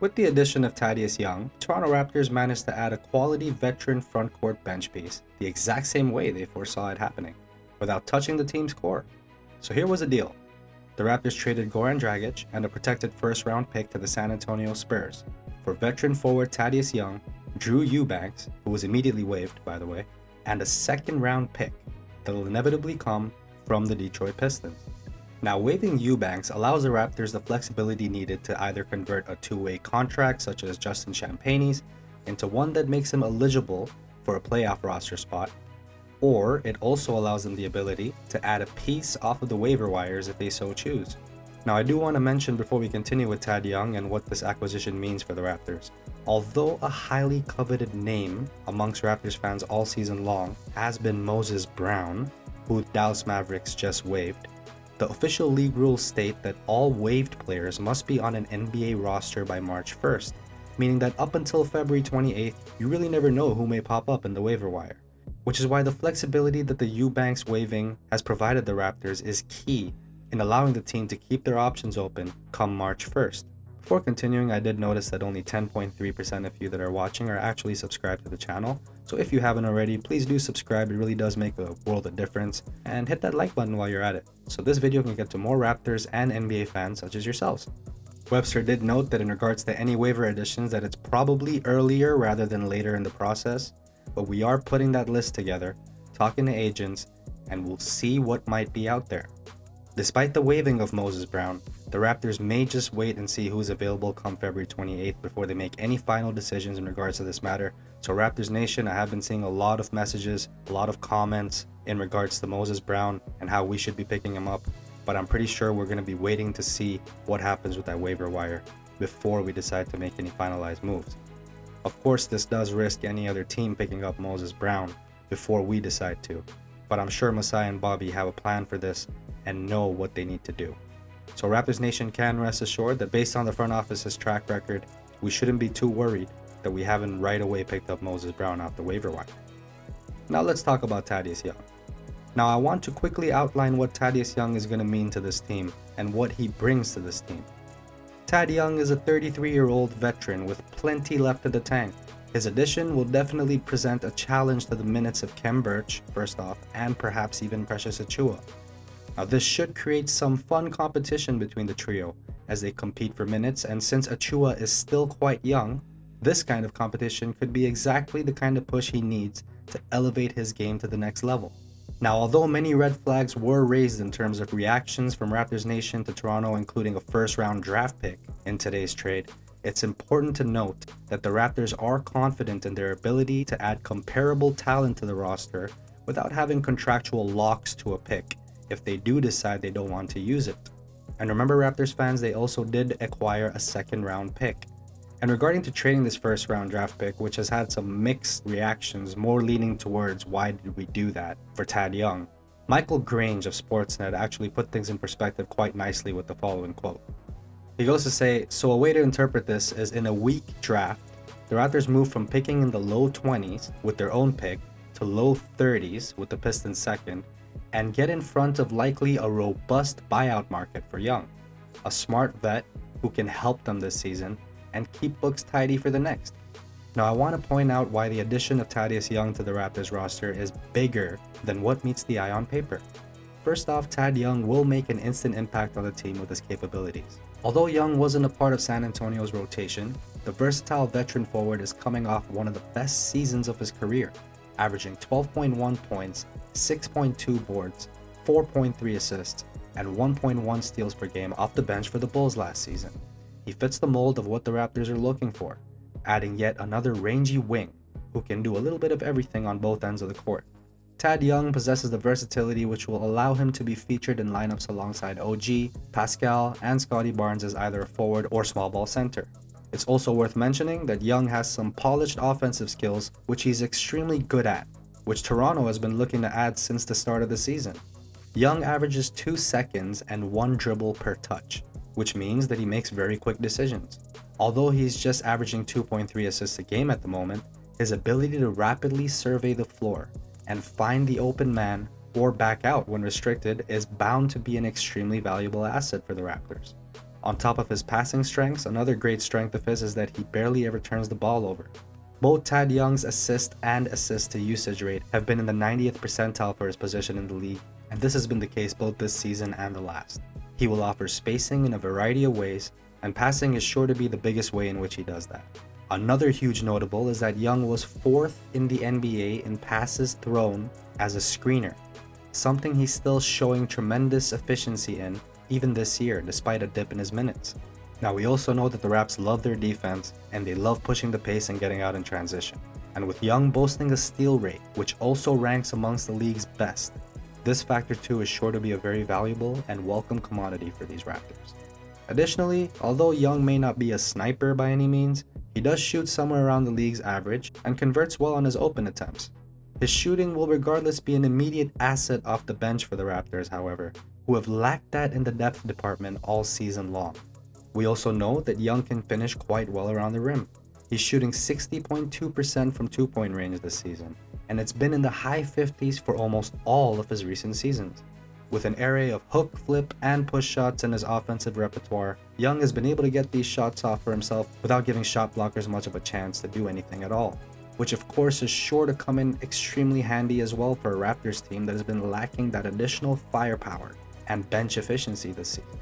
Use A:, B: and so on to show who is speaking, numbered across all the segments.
A: With the addition of Thaddeus Young, Toronto Raptors managed to add a quality veteran frontcourt bench piece the exact same way they foresaw it happening, without touching the team's core. So here was the deal. The Raptors traded Goran Dragic and a protected first-round pick to the San Antonio Spurs for veteran forward Thaddeus Young, Drew Eubanks, who was immediately waived, by the way, and a second-round pick that will inevitably come from the Detroit Pistons. Now, waiving Eubanks allows the Raptors the flexibility needed to either convert a two-way contract such as Justin Champagne's into one that makes him eligible for a playoff roster spot, or it also allows them the ability to add a piece off of the waiver wires if they so choose. Now, I do want to mention before we continue with Thad Young and what this acquisition means for the Raptors. Although a highly coveted name amongst Raptors fans all season long has been Moses Brown, who Dallas Mavericks just waived, the official league rules state that all waived players must be on an NBA roster by March 1st, meaning that up until February 28th, you really never know who may pop up in the waiver wire. Which is why the flexibility that the Eubanks waiving has provided the Raptors is key in allowing the team to keep their options open come March 1st. Before continuing, I did notice that only 10.3% of you that are watching are actually subscribed to the channel, so if you haven't already, please do subscribe. It really does make a world of difference, and hit that like button while you're at it, so this video can get to more Raptors and NBA fans such as yourselves. Webster did note that in regards to any waiver additions that it's probably earlier rather than later in the process, but we are putting that list together, talking to agents, and we'll see what might be out there. Despite the waiving of Moses Brown, the Raptors may just wait and see who's available come February 28th before they make any final decisions in regards to this matter. So Raptors Nation, I have been seeing a lot of messages, a lot of comments in regards to Moses Brown and how we should be picking him up, but I'm pretty sure we're going to be waiting to see what happens with that waiver wire before we decide to make any finalized moves. Of course, this does risk any other team picking up Moses Brown before we decide to, but I'm sure Masai and Bobby have a plan for this and know what they need to do. So Raptors Nation can rest assured that based on the front office's track record, we shouldn't be too worried that we haven't right away picked up Moses Brown off the waiver wire. Now let's talk about Thaddeus Young. Now I want to quickly outline what Thaddeus Young is going to mean to this team and what he brings to this team. Thad Young is a 33-year-old veteran with plenty left in the tank. His addition will definitely present a challenge to the minutes of Khem Birch, first off, and perhaps even Precious Achiuwa. Now this should create some fun competition between the trio as they compete for minutes, and since Achiuwa is still quite young, this kind of competition could be exactly the kind of push he needs to elevate his game to the next level. Now, although many red flags were raised in terms of reactions from Raptors Nation to Toronto, including a first-round draft pick in today's trade, it's important to note that the Raptors are confident in their ability to add comparable talent to the roster without having contractual locks to a pick if they do decide they don't want to use it. And remember, Raptors fans, they also did acquire a second-round pick. And regarding to trading this first-round draft pick, which has had some mixed reactions, more leaning towards why did we do that for Thad Young, Michael Grange of Sportsnet actually put things in perspective quite nicely with the following quote. He goes to say, so a way to interpret this is in a weak draft, the Raptors moved from picking in the low 20s with their own pick to low 30s with the Pistons second, and get in front of likely a robust buyout market for Young, a smart vet who can help them this season and keep books tidy for the next. Now I want to point out why the addition of Thaddeus Young to the Raptors roster is bigger than what meets the eye on paper. First off, Thad Young will make an instant impact on the team with his capabilities. Although Young wasn't a part of San Antonio's rotation, the versatile veteran forward is coming off one of the best seasons of his career, averaging 12.1 points, 6.2 boards, 4.3 assists, and 1.1 steals per game off the bench for the Bulls last season. He fits the mold of what the Raptors are looking for, adding yet another rangy wing who can do a little bit of everything on both ends of the court. Thad Young possesses the versatility which will allow him to be featured in lineups alongside OG, Pascal, and Scottie Barnes as either a forward or small ball center. It's also worth mentioning that Young has some polished offensive skills which he's extremely good at, which Toronto has been looking to add since the start of the season. Young averages 2 seconds and 1 dribble per touch, which means that he makes very quick decisions. Although he's just averaging 2.3 assists a game at the moment, his ability to rapidly survey the floor and find the open man or back out when restricted is bound to be an extremely valuable asset for the Raptors. On top of his passing strengths, another great strength of his is that he barely ever turns the ball over. Both Thad Young's assist to usage rate have been in the 90th percentile for his position in the league, and this has been the case both this season and the last. He will offer spacing in a variety of ways, and passing is sure to be the biggest way in which he does that. Another huge notable is that Young was 4th in the NBA in passes thrown as a screener, something he's still showing tremendous efficiency in even this year despite a dip in his minutes. Now we also know that the Raps love their defense and they love pushing the pace and getting out in transition. And with Young boasting a steal rate, which also ranks amongst the league's best, this factor too is sure to be a very valuable and welcome commodity for these Raptors. Additionally, although Young may not be a sniper by any means, he does shoot somewhere around the league's average and converts well on his open attempts. His shooting will regardless be an immediate asset off the bench for the Raptors, however, who have lacked that in the depth department all season long. We also know that Young can finish quite well around the rim. He's shooting 60.2% from two-point range this season, and it's been in the high 50s for almost all of his recent seasons. With an array of hook, flip, and push shots in his offensive repertoire, Young has been able to get these shots off for himself without giving shot blockers much of a chance to do anything at all, which of course is sure to come in extremely handy as well for a Raptors team that has been lacking that additional firepower and bench efficiency this season.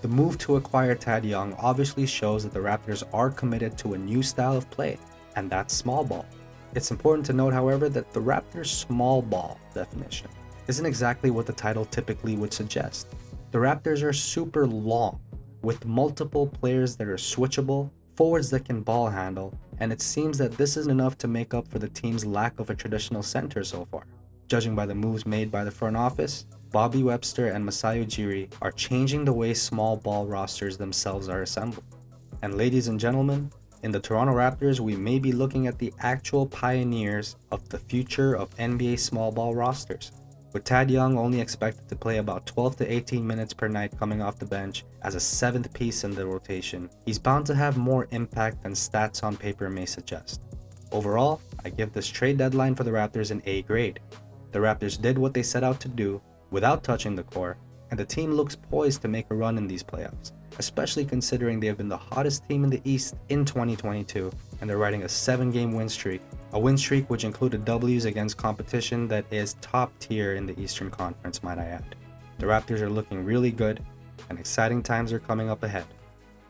A: The move to acquire Thad Young obviously shows that the Raptors are committed to a new style of play, and that's small ball. It's important to note, however, that the Raptors' small ball definition isn't exactly what the title typically would suggest. The Raptors are super long, with multiple players that are switchable, forwards that can ball handle, and it seems that this isn't enough to make up for the team's lack of a traditional center so far. Judging by the moves made by the front office, Bobby Webster and Masai Ujiri are changing the way small ball rosters themselves are assembled. And ladies and gentlemen, in the Toronto Raptors, we may be looking at the actual pioneers of the future of NBA small ball rosters. With Thad Young only expected to play about 12 to 18 minutes per night coming off the bench as a 7th piece in the rotation, he's bound to have more impact than stats on paper may suggest. Overall, I give this trade deadline for the Raptors an A grade. The Raptors did what they set out to do without touching the core, and the team looks poised to make a run in these playoffs, especially considering they have been the hottest team in the East in 2022, and they're riding a 7-game win streak, a win streak which included W's against competition that is top tier in the Eastern Conference, might I add. The Raptors are looking really good, and exciting times are coming up ahead.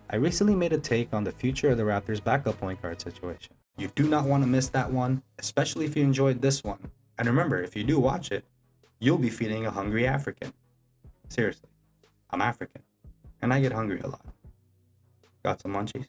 A: I recently made a take on the future of the Raptors' backup point guard situation. You do not want to miss that one, especially if you enjoyed this one. And remember, if you do watch it, you'll be feeding a hungry African. Seriously, I'm African, and I get hungry a lot. Got some munchies?